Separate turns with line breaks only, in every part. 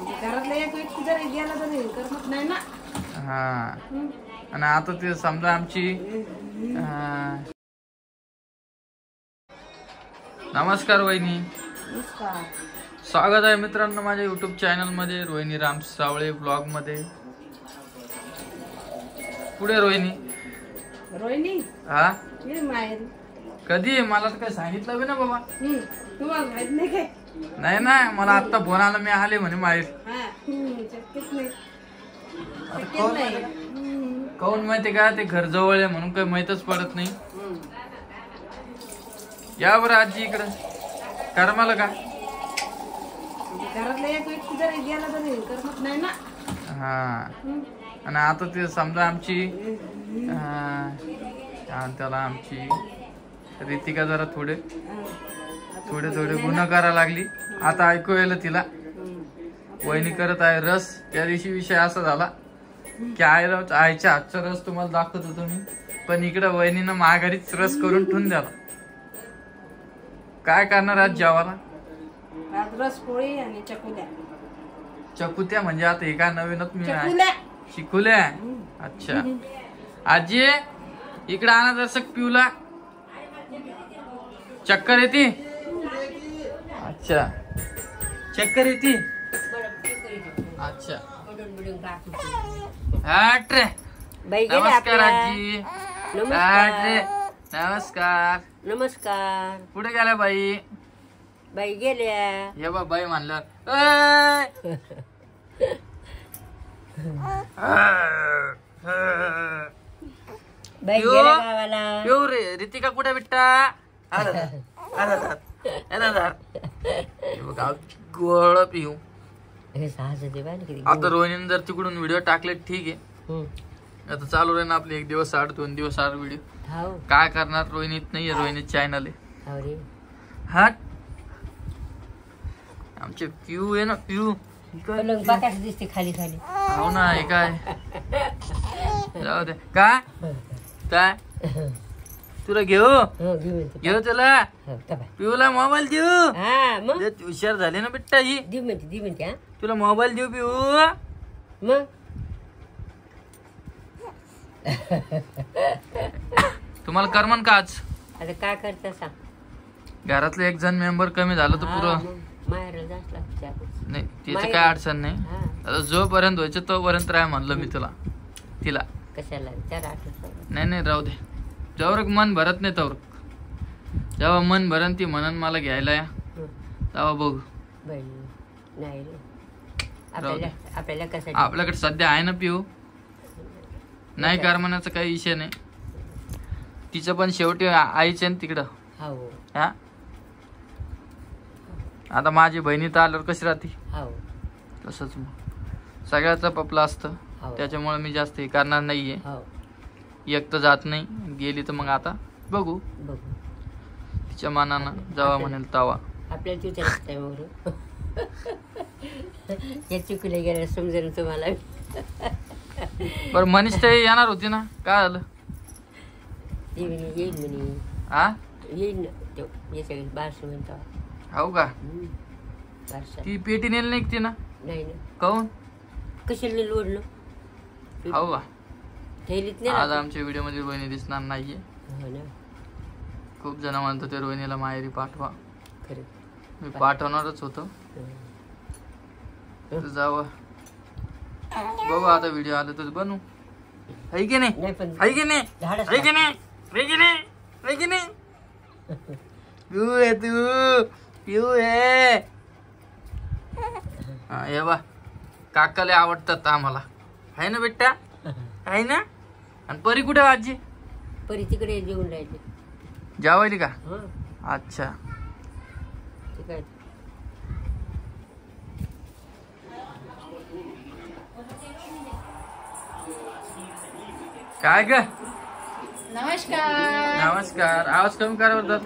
घरातला एक व्यक्ती जरी गेला तरी करमत नाही ना.
हा आणि आता ते समजा आमची नमस्कार वहिनी.
नमस्कार.
स्वागत आहे मित्रांनो माझ्या YouTube चॅनल मध्ये रोहिणी राम सावळे ब्लॉग मध्ये. पुढे रोहिणी.
रोहिणी
हा
ये माहेर.
कधी मला तर काही सांगितलं बी ना बाबा.
तुम्हाला माहित नाही काय?
नाही ना मला आता फोन आला मी आले म्हणे माहेर. काऊन माहिती का ते घर जवळ आहे म्हणून काही माहीतच पडत नाही. या बरं आजी इकडं करमाला का.
घरातला एक व्यक्ती जरी गेला तरी करमत नाही ना.
हा आणि आता ते समजा आमची त्याला आमची रितिका जरा थोडे गुन्हा करायला लागली. आता ऐकू येईल तिला. वहिनी करत आहे रस. त्या दिवशी विषय असा झाला की आईच्या हातचा रस तुम्हाला दाखवत होतो मी, पण इकडे वहिनीनं माघारीच रस करून ठेवून द्याला. काय करणार आज जेवायला?
रस पोळी आणि चकुल्या.
चकुत्या म्हणजे आता हे काय नवीनच मी शिकवल्या. अच्छा आजी इकडे आणा जरस पिऊला. चक्कर येते. अच्छा चक्कर येते. अच्छा नमस्कार आजी. नमस्कार.
नमस्कार.
कुठे गेल्या बाई?
बाई गेल्या.
हे बा बाई म्हणलं
बाई गेल्या गावाला.
पिऊ रे. रितिका कुठे बिट्टा? गोळ पिऊ. आता रोहिणीने जर तिकडून व्हिडिओ टाकले ठीक आहे. आता चालू राहील आपले 1 दिवस 8 2 दिवस 8 व्हिडिओ. काय करणार रोहिणीत नाहीये. रोहिणी चॅनल आहे. हा आमचे पिऊ आहे ना पिऊ.
दिसते खाली खाली.
हो ना हे काय जाऊ दे. काय काय तुला घेऊ तुला पिऊला मोबाईल देऊ. हुशार झाले ना बिट्टा ही. तुला मोबाईल देऊ पिऊ.
मग
तुम्हाला करमन का आज?
आता काय करता सांग.
घरातलं एक जण मेंबर कमी झालं तर पुरं नाही. त्याची काय अडचण नाही. आता जोपर्यंत व्हायचं तोपर्यंत राह म्हणलं मी तुला तिला.
कशाला
नाही राहू दे. जवळ मन भरत नाही तवर. जेव्हा मन भरण ती म्हणून मला घ्यायला या तेव्हा बघू. आपल्याकडे सध्या आहे ना पिऊ. नाही करमण्याचा काही विषय नाही. तिचं पण शेवटी आईच आहे तिकडं. हा आता माझी बहिणी तर आल्यावर कशी राहते तसंच मग सगळ्याचा पपला असतं. त्याच्यामुळे मी जास्त हे करणार नाहीये. एक तर जात नाही. गेली तर मग आता बघू तिच्या मनानं जेव्हा म्हणेल तवा.
आपल्याला चुकले गेल्या समजेल तुम्हाला.
बरं मनीष ते येणार होती ना. काय झालं?
येईल म्हणे.
हा
येईल ना. बारसं म्हणतो.
हो का? ती पेटी नेली नाही ती ना.
नाही ना.
काऊन?
कशाला लोडलं?
हो का?
थैलीत
आज आमच्या व्हिडिओ मध्ये रोहिणी दिसणार नाहीये. खूप जण म्हणतो ते रोहिणीला माहेरी पाठवा. मी पाठवणारच होतो. जावं बघू आता व्हिडिओ आला तर बनवू. है की नाही? है की नाही? है की नाही? है की नाही? है की नाही? पिऊ आहे तू. पिऊ आहे. हे बा काकाला आवडतात आम्हाला. आहे ना बेटा? आहे ना? आणि परी कुठे आजी?
परी तिकडे जेवून राहिली.
जेवायली का? अच्छा काय ग?
नमस्कार.
नमस्कार. आवाज कमी करा बरं.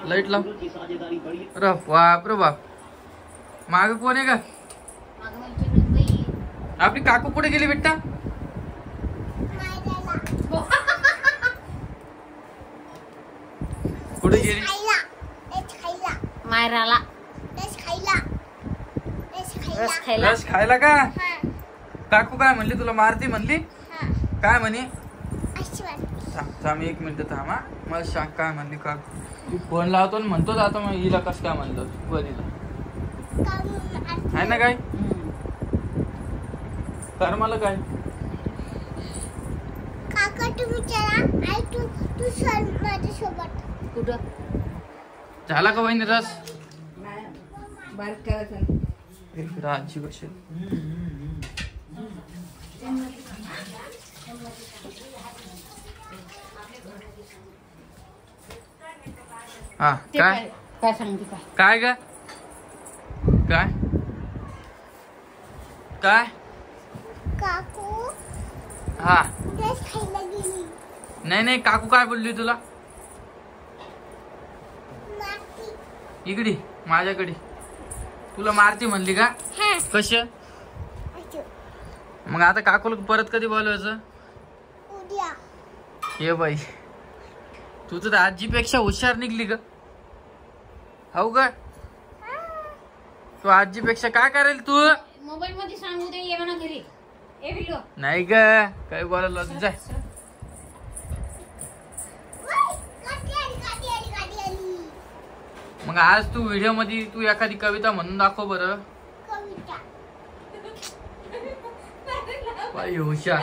लाईट लाव. बाप रे बाप. माग कोण आहे का? आपली काकू कुठे गेली बेटा? कुठे गेली?
मायराला.
रस खायला
रस खायला का? काकू काय म्हणली तुला? मारती म्हणली? काय म्हणे? थांब 1 मिनिट थांब. मला सांग काय म्हणली काकू. तू फोन लावतो आणि म्हणतोच आता मग हिला कसं काय म्हणलं वरीला आहे ना काय कर मला काय
काका तुम्ही चला आई तू चल माझ्यासोबत.
कुठं
झाला का वहिनी रस?
नाही बारीक करायचं.
इकडं आजी बसेल. हा काय
काय सांगते काय
काय ग काय काय
काकू
हा
रस खायला गेली.
नाही काकू काय बोलली तुला?
माती.
इकडे माझ्याकडे तुला मारती म्हणली का?
हा
कश
असं.
मग आता काकूला परत कधी बोलवायचं?
उद्या.
हे बाई तू तर आजीपेक्षा हुशार निघली ग. हो का? तू आजीपेक्षा काय करेल तू?
मोबाईल मध्ये सांगू दे ये म्हणा घरी ए बिल्लो.
नाही ग काय बोलायला जाय.
गाडी आली.
मग आज तू व्हिडिओ मध्ये तू एखादी कविता म्हणून दाखव बरं.
कविता.
बाई हुशार.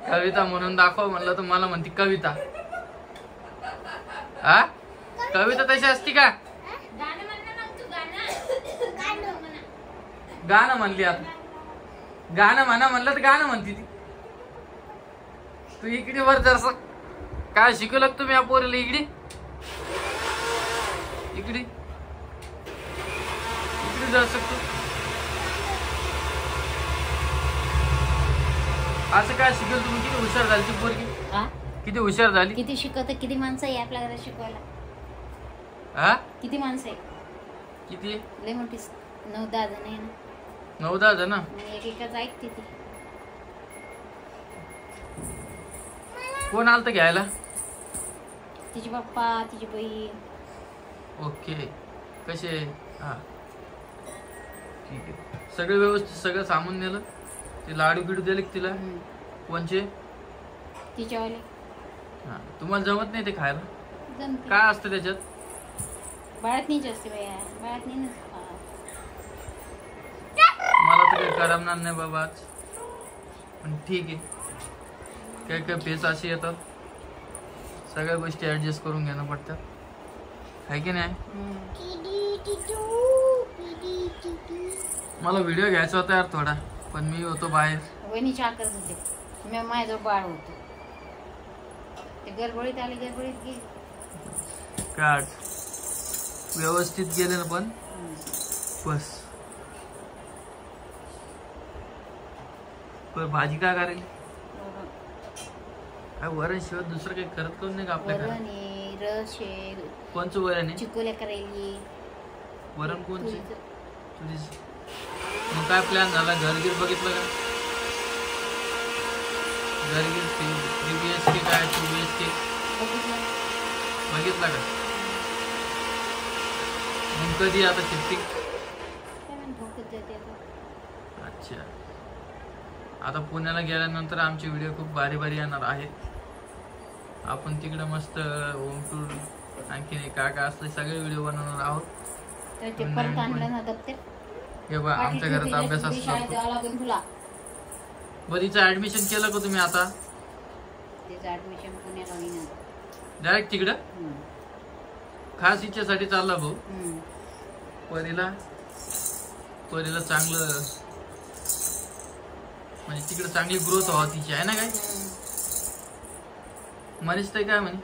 कविता म्हणून दाखव म्हणलं तर मला म्हणते कविता. हा कविता तशी असती का?
गाणं म्हणणं मग तू गाणं
गाणं म्हणली आता. गाणं म्हणा म्हणलं तर गाणं म्हणती ती. तू इकडे वर जरस काय शिकवलं तुम्ही या पोरीला? इकडे इकडे जरस तू असं काय शिकवलं तुम्ही? किती हुशार झाली ती पोरगी? किती हुशार झाली?
किती शिकवत किती माणसं आहे आपल्या घरात शिकवायला?
हा
किती माणसं आहे?
किती?
लय मोठी 9-10 जण आहे ना.
9-10 जण.
एकेकाच ऐकते ती.
कोण आलत घ्यायला?
तिचे पप्पा तिची बहीण.
ओके कसे? हा ठीक आहे. सगळे व्यवस्थित सगळं सामान नेलं? ते लाडू बिडू दिले तिला? कोणचे?
तिच्यावाले.
हा तुम्हाला जमत नाही ते खायला?
जमते.
काय असतं त्याच्यात?
बाळातनीच असते बाया. बाळातनीच
मला तर काही करमणार नाही बाबा आज. पण ठीक आहे. काही काही फेस असे येतात सगळ्या गोष्टी ऍडजस्ट करून घेणं पडतात आहे की नाही? मला व्हिडिओ घ्यायचा होता यार थोडा पण मी होतो बाहेर.
वहिनीची आकर्ष होते. मी माझ्याजवळ बाळ होतो ते गडबडीत आले गडबडीत गेले.
काढ व्यवस्थित गेले ना पण बस. पण भाजी काय करेल? काय वरण शिवाय दुसरं काही करत कोण नाही का आपल्याकडे?
वरण आहे, रस आहे,
कोणचं वरण आहे?
चिकोल्या करायली.
वरण कोणचं? तुझी मग काय प्लॅन झाला? घरगीर बघितलं का? घरगीर 3 BHK काय 2 BHK बघितला का? मग कधी आता शिफ्टिंग? अच्छा आता पुण्याला गेल्यानंतर आमचे व्हिडिओ खूप भारी भारी येणार आहेत. आपण तिकडे मस्त होम टूर आणखी काय काय असलं सगळे व्हिडिओ बनवणार आहोत. हे बघा आमच्या घरात अभ्यास असतो. बरीचं ऍडमिशन केलं का तुम्ही आता?
ऍडमिशन पुण्याला होईना.
डायरेक्ट तिकडं खास इच्छेसाठी चालला भाऊ. परीला चांगलं म्हणजे तिकडे चांगली ग्रोथ व्हावा तिची आहे ना काय? मनीष ताई काय म्हणे?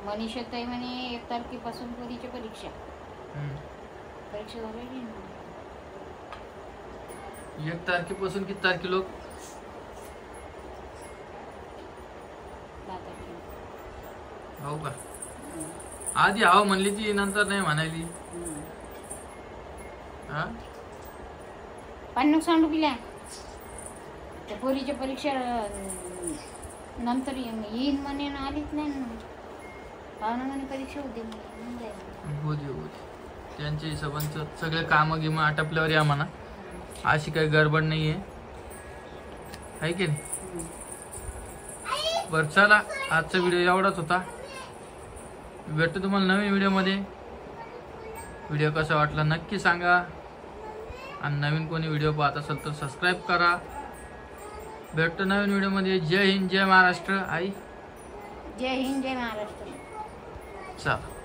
मनीषा ताई म्हणे 1 तारखेपासून पोरीची परीक्षा झाली.
1 तारखेपासून किती तारखे लोक?
10 तारखेला.
हो का? आधी हाव म्हणली ती नंतर नाही म्हणायली. हा
पाणी सांडू पिल्या त्या पोरीच्या परीक्षा नंतर येईन म्हणे आलीच नाही ना. पाहुणा म्हणे परीक्षा होती.
होते त्यांच्या हिशोबांचं सगळे कामं गिमं आटपल्यावर या म्हणा. अशी काही गडबड नाही आहे की नाही. बरं चला, आजचा व्हिडिओ एवढाच होता. भेटतो तुम्हाला नवीन व्हिडिओमध्ये. व्हिडिओ कसा वाटला नक्की सांगा. आणि नवीन कोणी व्हिडिओ पाहत असेल तर सबस्क्राईब करा. भेटतो नवीन व्हिडिओमध्ये. जय हिंद, जय महाराष्ट्र. आई
जय हिंद, जय महाराष्ट्र.
चला.